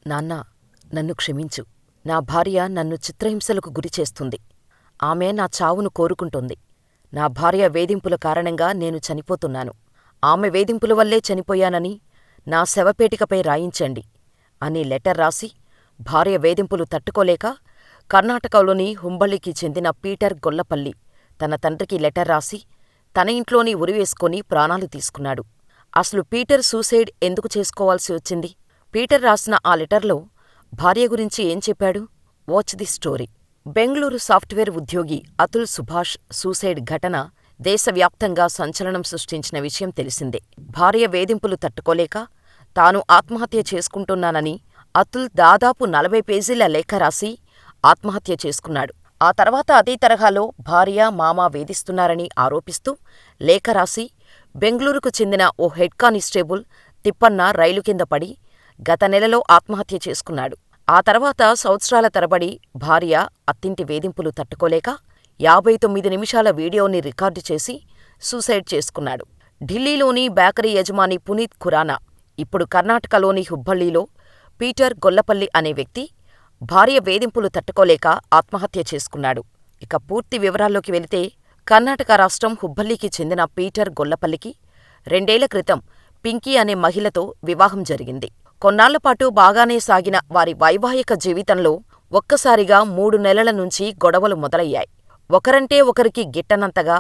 నాన్నా, నన్ను క్షమించు. నా భార్య నన్ను చిత్రహింసలకు గురిచేస్తుంది. ఆమె నా చావును కోరుకుంటోంది. నా భార్య వేధింపుల కారణంగా నేను చనిపోతున్నాను. ఆమె వేధింపుల వల్లే చనిపోయానని నా శవపేటికపై రాయించండి అని లెటర్ రాసి, భార్య వేధింపులు తట్టుకోలేక కర్ణాటకలోని హుంబళ్ళికి చెందిన పీటర్ గొల్లపల్లి తన తండ్రికి లెటర్ రాసి, తన ఇంట్లోనే ఉరివేసుకొని ప్రాణాలు తీసుకున్నాడు. అసలు పీటర్ సూసైడ్ ఎందుకు చేసుకోవాల్సి వచ్చింది? పీటర్ రాసిన ఆ లెటర్లో భార్య గురించి ఏం చెప్పాడు? Watch the story. Bengaluru software ఉద్యోగి అతుల్ సుభాష్ సూసైడ్ ఘటన దేశవ్యాప్తంగా సంచలనం సృష్టించిన విషయం తెలిసిందే. భార్య వేధింపులు తట్టుకోలేక తాను ఆత్మహత్య చేసుకుంటున్నానని అతుల్ దాదాపు 40 పేజీల లేఖ రాసి ఆత్మహత్య చేసుకున్నాడు. ఆ తర్వాత అదే తరహాలో భార్య, మామ వేధిస్తున్నారని ఆరోపిస్తూ లేఖ రాసి బెంగళూరుకు చెందిన ఓ హెడ్ కానిస్టేబుల్ తిప్పన్న రైలు కింద పడి గత నెలలో ఆత్మహత్య చేసుకున్నాడు. ఆ తర్వాత సంవత్సరాల తరబడి భార్య, అత్తింటి వేధింపులు తట్టుకోలేక 59 నిమిషాల వీడియోని రికార్డు చేసి సూసైడ్ చేసుకున్నాడు. ఢిల్లీలోని బేకరీ యజమాని పునీత్ ఖురానా ఇప్పుడు కర్ణాటకలోని హుబ్బళ్ళిలో పీటర్ గొల్లపల్లి అనే వ్యక్తి భార్య వేధింపులు తట్టుకోలేక ఆత్మహత్య చేసుకున్నాడు. ఇక పూర్తి వివరాల్లోకి వెళితే, కర్ణాటక రాష్ట్రం హుబ్బళ్ళికి చెందిన పీటర్ గొల్లపల్లికి 2 ఏళ్ల క్రితం పింకీ అనే మహిళతో వివాహం జరిగింది. కొన్నాళ్లపాటు బాగానే సాగిన వారి వైవాహిక జీవితంలో ఒక్కసారిగా 3 నెలల నుంచి గొడవలు మొదలయ్యాయి. ఒకరంటే ఒకరికి గిట్టనంతగా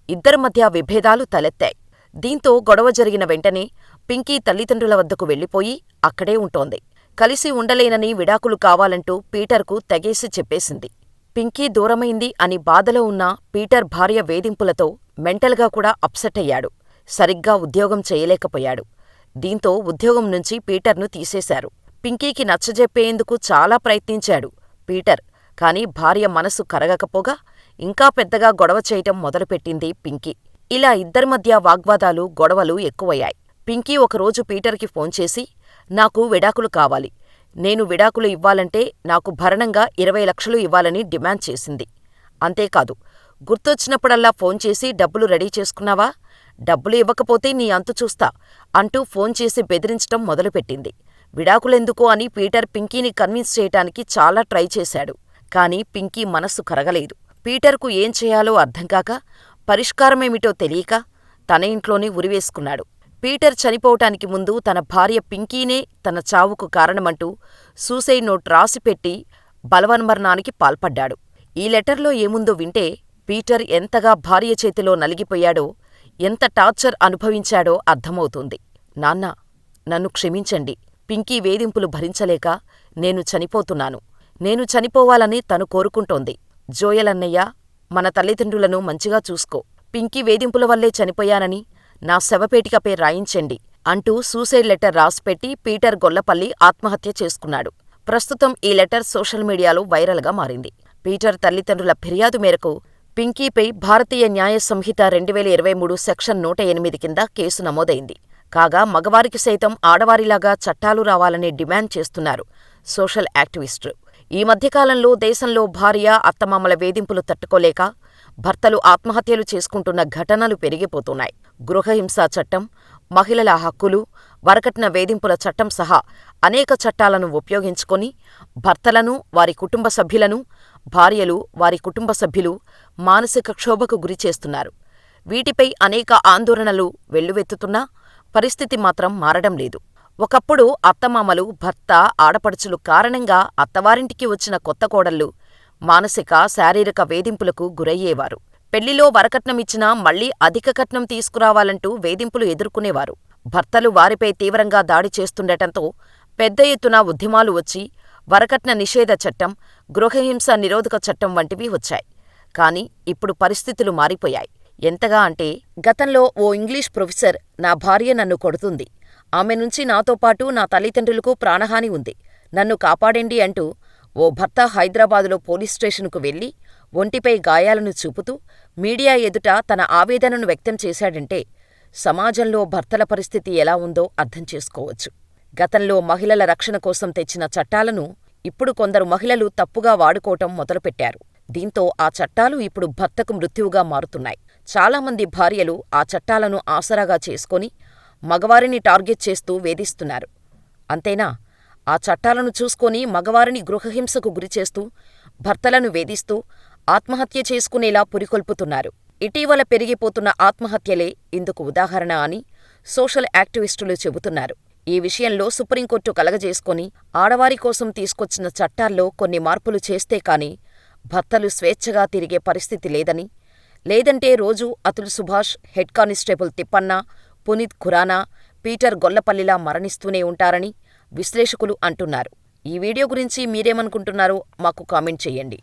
ఇద్దరి మధ్య విభేదాలు తలెత్తాయి. దీంతో గొడవ జరిగిన వెంటనే పింకీ తల్లిదండ్రుల వద్దకు వెళ్లిపోయి అక్కడే ఉంటోంది. కలిసి ఉండలేనని విడాకులు కావాలంటూ పీటర్కు తెగేసి చెప్పేసింది. పింకీ దూరమైంది అని బాధలో ఉన్న పీటర్ భార్య వేధింపులతో మెంటల్గా కూడా అప్సెట్ అయ్యాడు. సరిగ్గా ఉద్యోగం చేయలేకపోయాడు. దీంతో ఉద్యోగం నుంచి పీటర్ను తీసేశారు. పింకీకి నచ్చజెప్పేందుకు చాలా ప్రయత్నించాడు పీటర్. కాని భార్య మనసు కరగకపోగా ఇంకా పెద్దగా గొడవ చేయటం మొదలుపెట్టింది పింకీ. ఇలా ఇద్దరి మధ్య వాగ్వాదాలు, గొడవలు ఎక్కువయ్యాయి. పింకీ ఒకరోజు పీటర్కి ఫోన్ చేసి, నాకు విడాకులు కావాలి, నేను విడాకులు ఇవ్వాలంటే నాకు భరణంగా 20 లక్షలు ఇవ్వాలని డిమాండ్ చేసింది. అంతేకాదు, గుర్తొచ్చినప్పుడల్లా ఫోన్ చేసి డబ్బులు రెడీ చేసుకున్నావా, డబ్బులు ఇవ్వకపోతే నీ అంతు చూస్తా అంటూ ఫోన్ చేసి బెదిరించటం మొదలుపెట్టింది. విడాకులెందుకు అని పీటర్ పింకీని కన్విన్స్ చేయటానికి చాలా ట్రై చేశాడు. కాని పింకీ మనస్సు కరగలేదు. పీటర్కు ఏం చేయాలో అర్థంకాక, పరిష్కారమేమిటో తెలియక తన ఇంట్లోనే ఉరివేసుకున్నాడు. పీటర్ చనిపోవటానికి ముందు తన భార్య పింకీనే తన చావుకు కారణమంటూ సూసైడ్ నోట్ రాసిపెట్టి బలవన్మరణానికి పాల్పడ్డాడు. ఈ లెటర్లో ఏముందో వింటే పీటర్ ఎంతగా భార్య చేతిలో నలిగిపోయాడో, ఎంత టార్చర్ అనుభవించాడో అర్థమవుతుంది. నాన్నా, నన్ను క్షమించండి. పింకీ వేధింపులు భరించలేక నేను చనిపోతున్నాను. నేను చనిపోవాలని తను కోరుకుంటోంది. జోయల్ అన్నయ్య, మన తల్లిదండ్రులను మంచిగా చూసుకో. పింకీ వేధింపుల వల్లే చనిపోయానని నా శవపేటికపై రాయించండి అంటూ సూసైడ్ లెటర్ రాసిపెట్టి పీటర్ గొల్లపల్లి ఆత్మహత్య చేసుకున్నాడు. ప్రస్తుతం ఈ లెటర్ సోషల్ మీడియాలో వైరల్గా మారింది. పీటర్ తల్లిదండ్రుల ఫిర్యాదు మేరకు పింకీపై భారతీయ న్యాయ సంహిత 2023 సెక్షన్ 108 కింద కేసు నమోదైంది. కాగా మగవారికి సైతం ఆడవారిలాగా చట్టాలు రావాలని డిమాండ్ చేస్తున్నారు సోషల్ యాక్టివిస్టులు. ఈ మధ్యకాలంలో దేశంలో భార్య, అత్తమామల వేధింపులు తట్టుకోలేక భర్తలు ఆత్మహత్యలు చేసుకుంటున్న ఘటనలు పెరిగిపోతున్నాయి. గృహహింసా చట్టం, మహిళల హక్కులు, వరకట్న వేధింపుల చట్టం సహా అనేక చట్టాలను ఉపయోగించుకొని భర్తలను, వారి కుటుంబ సభ్యులను, భార్యలు, వారి కుటుంబ సభ్యులు మానసిక క్షోభకు గురిచేస్తున్నారు. వీటిపై అనేక ఆందోళనలు వెల్లువెత్తుతున్నా పరిస్థితి మాత్రం మారడం లేదు. ఒకప్పుడు అత్తమామలు, భర్త, ఆడపడుచులు కారణంగా అత్తవారింటికి వచ్చిన కొత్త కోడళ్ళు మానసిక, శారీరక వేధింపులకు గురయ్యేవారు. పెళ్లిలో వరకట్నమిచ్చినా మళ్లీ అధిక కట్నం తీసుకురావాలంటూ వేధింపులు ఎదుర్కొనేవారు. భర్తలు వారిపై తీవ్రంగా దాడి చేస్తుండటంతో పెద్ద ఎత్తున ఉద్యమాలు వచ్చి వరకట్న నిషేధ చట్టం, గృహహింస నిరోధక చట్టం వంటివి వచ్చాయి. కాని ఇప్పుడు పరిస్థితులు మారిపోయాయి. ఎంతగా అంటే, గతంలో ఓ ఇంగ్లీష్ ప్రొఫెసర్, నా భార్య నన్ను కొడుతుంది, ఆమె నుంచి నాతో పాటు నా తల్లిదండ్రులకు ప్రాణహాని ఉంది, నన్ను కాపాడండి అంటూ ఓ భర్త హైదరాబాదులో పోలీస్ స్టేషన్కు వెళ్లి ఒంటిపై గాయాలను చూపుతూ మీడియా ఎదుట తన ఆవేదనను వ్యక్తం చేశాడంటే సమాజంలో భర్తల పరిస్థితి ఎలా ఉందో అర్థం చేసుకోవచ్చు. గతంలో మహిళల రక్షణ కోసం తెచ్చిన చట్టాలను ఇప్పుడు కొందరు మహిళలు తప్పుగా వాడుకోవటం మొదలుపెట్టారు. దీంతో ఆ చట్టాలు ఇప్పుడు భర్తకు మృత్యువుగా మారుతున్నాయి. చాలామంది భార్యలు ఆ చట్టాలను ఆసరాగా చేసుకొని మగవారిని టార్గెట్ చేస్తూ వేధిస్తున్నారు. అంతేనా, ఆ చట్టాలను చూసుకొని మగవారిని గృహహింసకు గురిచేస్తూ, భర్తలను వేధిస్తూ, ఆత్మహత్య చేసుకునేలా పురికొల్పుతున్నారు. ఇటీవల పెరిగిపోతున్న ఆత్మహత్యలే ఇందుకు ఉదాహరణ అని సోషల్ యాక్టివిస్టులు చెబుతున్నారు. ఈ విషయంలో సుప్రీంకోర్టు కలగజేసుకొని ఆడవారి కోసం తీసుకొచ్చిన చట్టాల్లో కొన్ని మార్పులు చేస్తే కాని భర్తలు స్వేచ్ఛగా తిరిగే పరిస్థితి లేదని, లేదంటే రోజూ Atul Subhash, head constable Tippanna, Puneet Khurana, Peter గొల్లపల్లిలా మరణిస్తూనే ఉంటారని విశ్లేషకులు అంటున్నారు. ఈ వీడియో గురించి మీరేమనుకుంటున్నారో మాకు కామెంట్ చెయ్యండి.